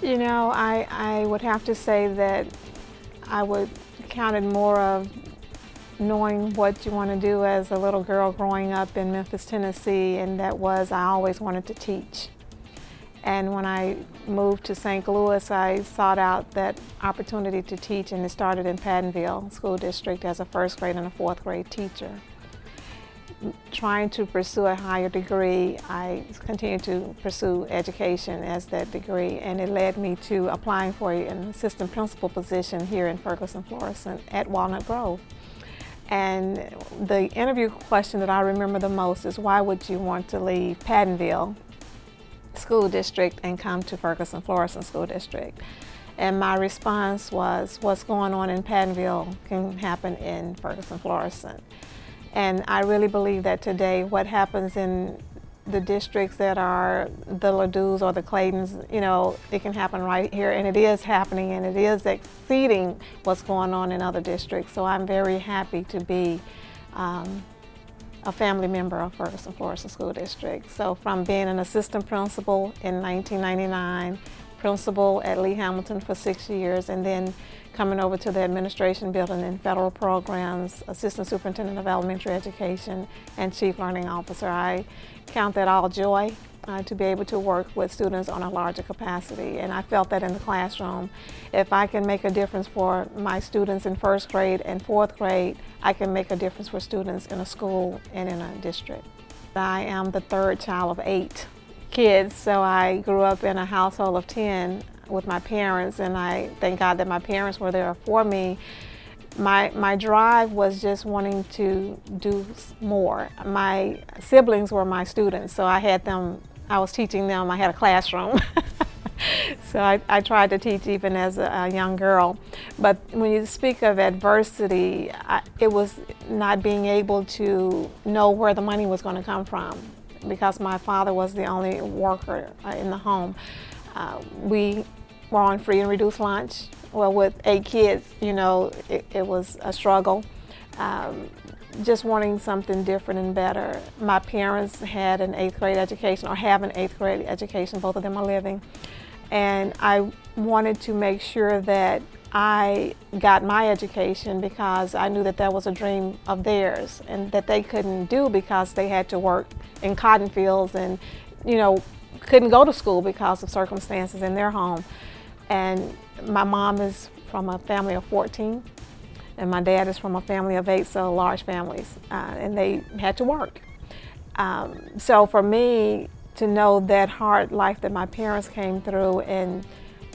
You know, I would have to say that I would count it more of knowing what you want to do as a little girl growing up in Memphis, Tennessee, and that was I always wanted to teach. And when I moved to St. Louis, I sought out that opportunity to teach, and it started in Pattonville School District as a first grade and a fourth grade teacher. Trying to pursue a higher degree, I continued to pursue education as that degree, and it led me to applying for an assistant principal position here in Ferguson-Florissant at Walnut Grove. And the interview question that I remember the most is, why would you want to leave Pattonville School District and come to Ferguson-Florissant School District? And my response was, what's going on in Pattonville can happen in Ferguson-Florissant. And I really believe that today what happens in the districts that are the Ladus or the Claytons, you know, it can happen right here, and it is happening, and it is exceeding what's going on in other districts. So I'm very happy to be a family member of Ferguson-Florissant School District. So from being an assistant principal in 1999, principal at Lee Hamilton for 6 years, and then coming over to the administration building in federal programs, assistant superintendent of elementary education, and chief learning officer. I count that all joy to be able to work with students on a larger capacity. And I felt that in the classroom, if I can make a difference for my students in first grade and fourth grade, I can make a difference for students in a school and in a district. I am the third child of 8 kids, so I grew up in a household of 10 with my parents, and I thank God that my parents were there for me. My drive was just wanting to do more. My siblings were my students, so I had them, I was teaching them, I had a classroom. So I tried to teach even as a young girl. But when you speak of adversity, it was not being able to know where the money was going to come from, because my father was the only worker in the home. We were on free and reduced lunch. Well, with 8 kids, you know, it was a struggle. Just wanting something different and better. My parents had an 8th grade education, or have an 8th grade education, both of them are living. And I wanted to make sure that I got my education because I knew that that was a dream of theirs and that they couldn't do because they had to work in cotton fields and, you know, couldn't go to school because of circumstances in their home. And my mom is from a family of 14, and my dad is from a family of 8, so large families, and they had to work. So for me to know that hard life that my parents came through, and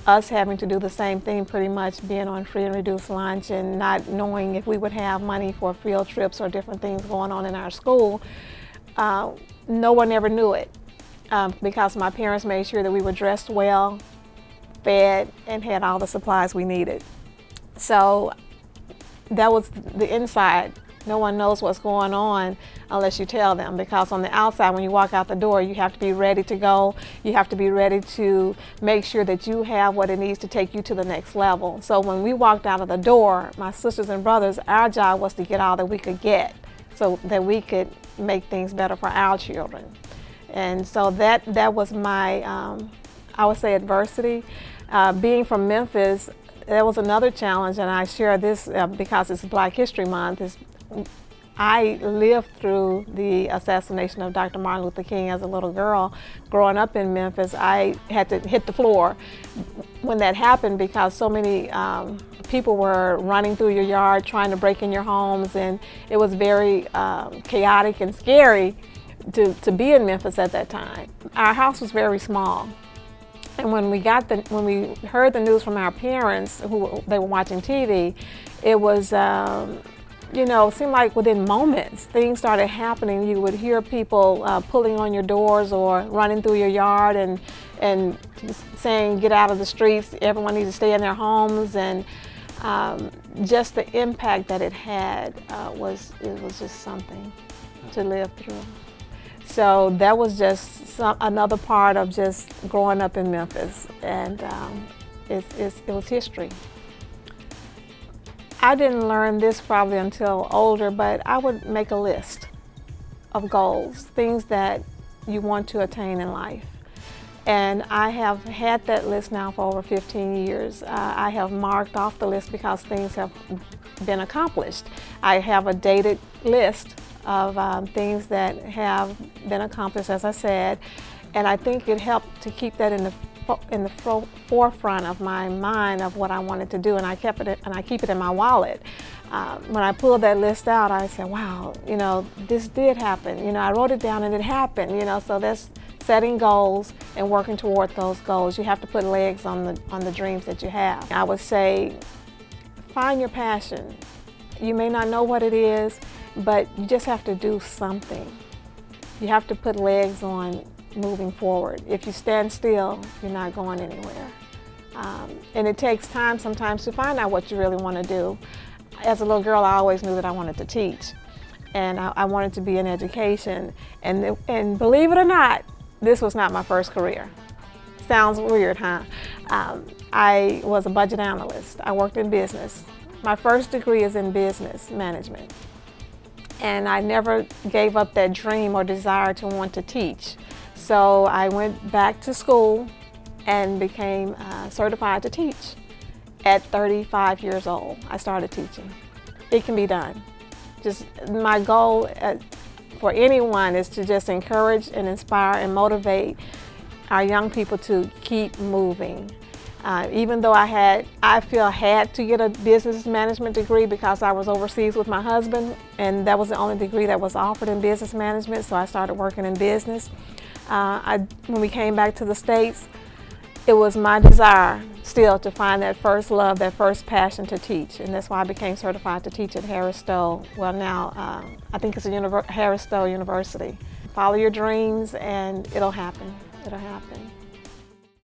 us having to do the same thing, pretty much being on free and reduced lunch and not knowing if we would have money for field trips or different things going on in our school, no one ever knew it. Because my parents made sure that we were dressed well, fed, and had all the supplies we needed. So that was the inside. No one knows what's going on unless you tell them, because on the outside, when you walk out the door, you have to be ready to go. You have to be ready to make sure that you have what it needs to take you to the next level. So when we walked out of the door, my sisters and brothers, our job was to get all that we could get so that we could make things better for our children. And so that was my, I would say, adversity. Being from Memphis, that was another challenge, and I share this because it's Black History Month. I lived through the assassination of Dr. Martin Luther King as a little girl. Growing up in Memphis, I had to hit the floor when that happened because so many people were running through your yard trying to break in your homes, and it was very chaotic and scary to be in Memphis at that time. Our house was very small. And when we heard the news from our parents, who they were watching TV, it was, you know, it seemed like within moments things started happening. You would hear people pulling on your doors or running through your yard and saying, "Get out of the streets! Everyone needs to stay in their homes." And just the impact that it had was just something to live through. So that was just another part of just growing up in Memphis, and it was history. I didn't learn this probably until older, but I would make a list of goals, things that you want to attain in life. And I have had that list now for over 15 years. I have marked off the list because things have been accomplished. I have a dated list of things that have been accomplished, as I said, and I think it helped to keep that in the forefront of my mind of what I wanted to do, and I keep it in my wallet. When I pulled that list out, I said, wow, you know, this did happen. You know, I wrote it down and it happened, you know, so that's setting goals and working toward those goals. You have to put legs on the dreams that you have. I would say, find your passion. You may not know what it is, but you just have to do something. You have to put legs on moving forward. If you stand still, you're not going anywhere. And it takes time sometimes to find out what you really want to do. As a little girl, I always knew that I wanted to teach, and I wanted to be in education. And believe it or not, this was not my first career. Sounds weird, huh? I was a budget analyst. I worked in business. My first degree is in business management. And I never gave up that dream or desire to want to teach. So I went back to school and became certified to teach. At 35 years old, I started teaching. It can be done. Just my goal for anyone is to just encourage and inspire and motivate our young people to keep moving. Even though I had to get a business management degree because I was overseas with my husband, and that was the only degree that was offered in business management, so I started working in business. When we came back to the States, it was my desire still to find that first love, that first passion to teach, and that's why I became certified to teach at Harris Stowe. Well, now I think it's Harris Stowe University. Follow your dreams and it'll happen. It'll happen.